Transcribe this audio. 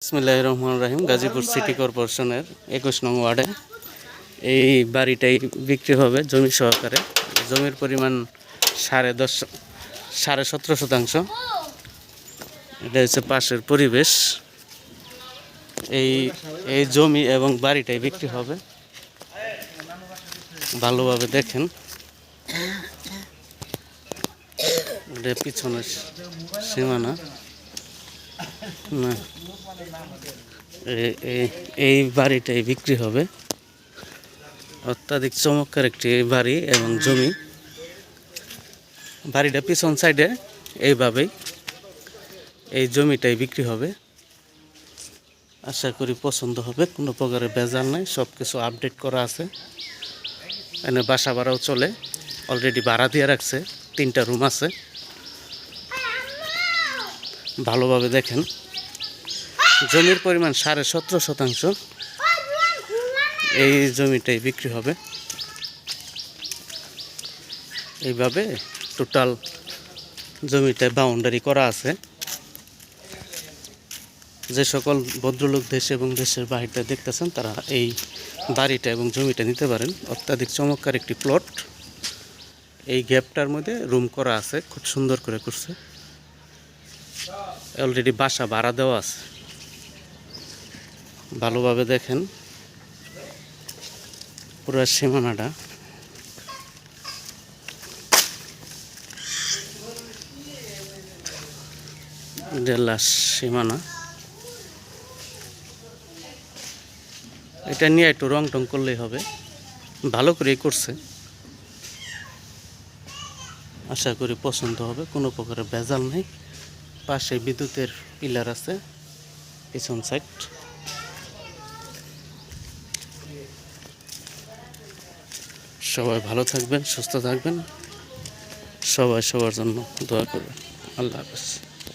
বিসমিল্লাহির রহমানির রহিম। গাজীপুর সিটি কর্পোরেশনের 21 নং ওয়ার্ডে এই বাড়িটাই বিক্রি হবে জমি সহকারে। জমির পরিমাণ 17.5 শতাংশ। এটা হচ্ছে পাশের পরিবেশ। এই জমি এবং বাড়িটাই বিক্রি হবে। ভালোভাবে দেখেন, এটা পিছনের সীমানা না, এই বাড়িটাই বিক্রি হবে। অত্যাধিক চমৎকার একটি বাড়ি এবং জমি। বাড়িটা পিছন সাইডে এইভাবেই, এই জমিটাই বিক্রি হবে। আশা করি পছন্দ হবে, কোনো প্রকারের ভেজাল নাই, সব কিছু আপডেট করা আছে। এখানে বাসা ভাড়াও চলে, অলরেডি ভাড়া দিয়ে রাখছে, 3টা রুম আছে। ভালোভাবে দেখেন, জমির পরিমাণ 17.5 শতাংশ। এই জমিটাই বিক্রি হবে। এইভাবে টোটাল জমিটা বাউন্ডারি করা আছে। যে সকল ভদ্রলোক দেশ এবং দেশের বাহিরে দেখতেছেন, তারা এই বাড়িটা এবং জমিটা নিতে পারেন। অত্যাধিক চমৎকার একটি প্লট। এই গ্যাপটার মধ্যে রুম করা আছে, খুব সুন্দর করে করছে। অলরেডি বাসা ভাড়া দেওয়া আছে। ভালোভাবে দেখেন পুরো সীমানাটা। লাশ সীমানা, এটা নিয়ে একটু রং টং করলেই হবে। ভালো করেই করছে, আশা করি পছন্দ হবে, কোনো প্রকারের ভেজাল নেই। পাশে বিদ্যুতের পিলার আছে পিছন সাইড। সবাই ভালো থাকবেন, সুস্থ থাকবেন, সবাই সবার জন্য দোয়া করবেন। আল্লাহ হাফেজ।